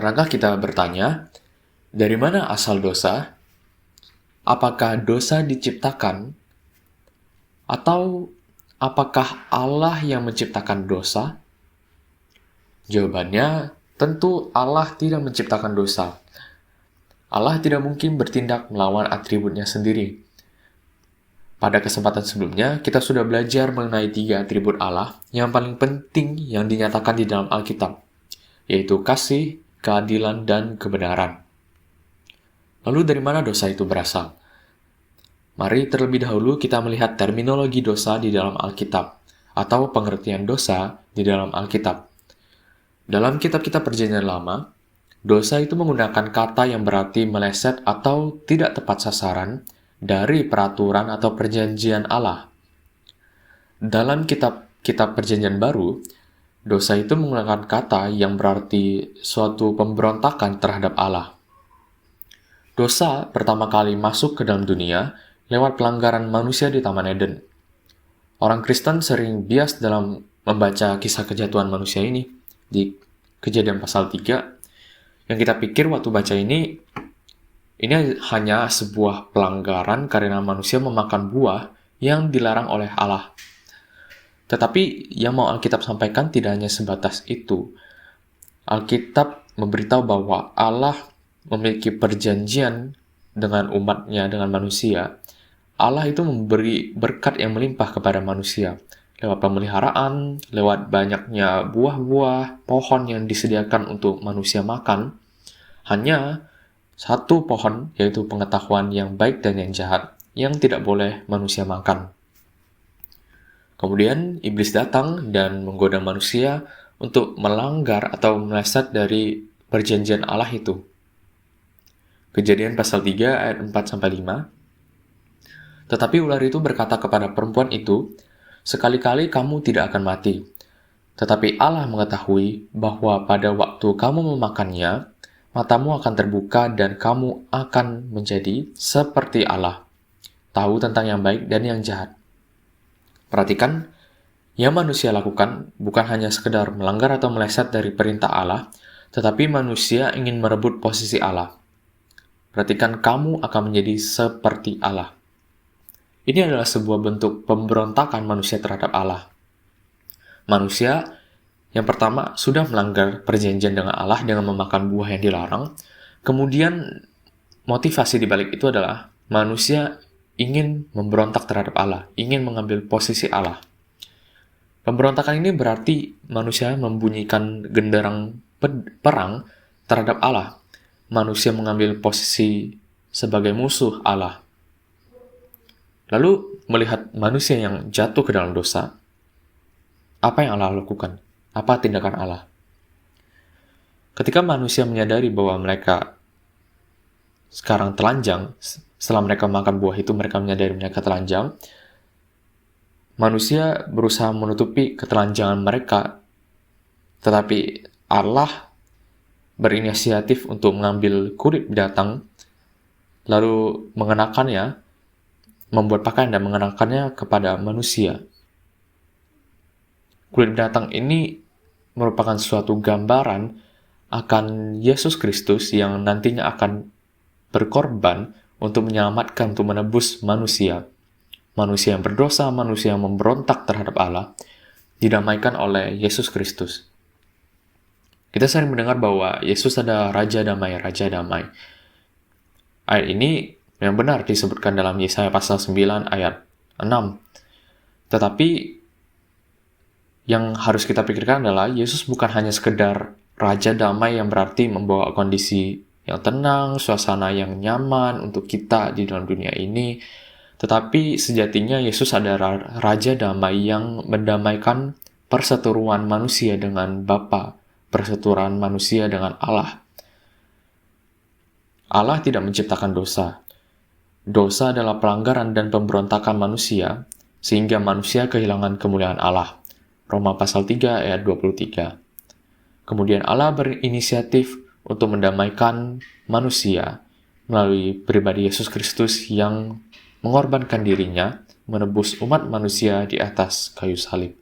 Pernahkah kita bertanya, dari mana asal dosa? Apakah dosa diciptakan? Atau apakah Allah yang menciptakan dosa? Jawabannya, tentu Allah tidak menciptakan dosa. Allah tidak mungkin bertindak melawan atributnya sendiri. Pada kesempatan sebelumnya, kita sudah belajar mengenai 3 atribut Allah yang paling penting yang dinyatakan di dalam Alkitab, yaitu kasih, keadilan, dan kebenaran. Lalu dari mana dosa itu berasal? Mari terlebih dahulu kita melihat terminologi dosa di dalam Alkitab, atau pengertian dosa di dalam Alkitab. Dalam kitab-kitab Perjanjian Lama, dosa itu menggunakan kata yang berarti meleset atau tidak tepat sasaran dari peraturan atau perjanjian Allah. Dalam kitab-kitab Perjanjian Baru, dosa itu menggunakan kata yang berarti suatu pemberontakan terhadap Allah. Dosa pertama kali masuk ke dalam dunia lewat pelanggaran manusia di Taman Eden. Orang Kristen sering bias dalam membaca kisah kejatuhan manusia ini di Kejadian pasal 3. Yang kita pikir waktu baca ini hanya sebuah pelanggaran karena manusia memakan buah yang dilarang oleh Allah. Tetapi yang mau Alkitab sampaikan tidak hanya sebatas itu. Alkitab memberitahu bahwa Allah memiliki perjanjian dengan umatnya, dengan manusia. Allah itu memberi berkat yang melimpah kepada manusia lewat pemeliharaan, lewat banyaknya buah-buah, pohon yang disediakan untuk manusia makan. Hanya satu pohon, yaitu pengetahuan yang baik dan yang jahat, yang tidak boleh manusia makan. Kemudian iblis datang dan menggoda manusia untuk melanggar atau meleset dari perjanjian Allah itu. Kejadian pasal 3 ayat 4-5. Tetapi ular itu berkata kepada perempuan itu, "Sekali-kali kamu tidak akan mati." Tetapi Allah mengetahui bahwa pada waktu kamu memakannya, matamu akan terbuka dan kamu akan menjadi seperti Allah, tahu tentang yang baik dan yang jahat. Perhatikan, yang manusia lakukan bukan hanya sekedar melanggar atau meleset dari perintah Allah, tetapi manusia ingin merebut posisi Allah. Perhatikan, kamu akan menjadi seperti Allah. Ini adalah sebuah bentuk pemberontakan manusia terhadap Allah. Manusia yang pertama sudah melanggar perjanjian dengan Allah dengan memakan buah yang dilarang. Kemudian motivasi di balik itu adalah manusia ingin memberontak terhadap Allah, ingin mengambil posisi Allah. Pemberontakan ini berarti manusia membunyikan genderang perang terhadap Allah. Manusia mengambil posisi sebagai musuh Allah. Lalu melihat manusia yang jatuh ke dalam dosa, apa yang Allah lakukan? Apa tindakan Allah? Ketika manusia menyadari bahwa mereka sekarang telanjang, setelah mereka makan buah itu mereka menyadari mereka telanjang, manusia berusaha menutupi ketelanjangan mereka, tetapi Allah berinisiatif untuk mengambil kulit binatang, lalu mengenakannya, membuat pakaian dan mengenakannya kepada manusia. Kulit binatang ini merupakan suatu gambaran akan Yesus Kristus yang nantinya akan berkorban untuk menyelamatkan, untuk menebus manusia. Manusia yang berdosa, manusia yang memberontak terhadap Allah, didamaikan oleh Yesus Kristus. Kita sering mendengar bahwa Yesus adalah Raja Damai, Raja Damai. Ayat ini yang benar disebutkan dalam Yesaya pasal 9 ayat 6. Tetapi yang harus kita pikirkan adalah Yesus bukan hanya sekedar Raja Damai yang berarti membawa kondisi yang tenang, suasana yang nyaman untuk kita di dalam dunia ini. Tetapi sejatinya Yesus adalah Raja Damai yang mendamaikan perseteruan manusia dengan Bapa, perseteruan manusia dengan Allah. Allah tidak menciptakan dosa. Dosa adalah pelanggaran dan pemberontakan manusia, sehingga manusia kehilangan kemuliaan Allah. Roma pasal 3 ayat 23. Kemudian Allah berinisiatif untuk mendamaikan manusia melalui pribadi Yesus Kristus yang mengorbankan dirinya, menebus umat manusia di atas kayu salib.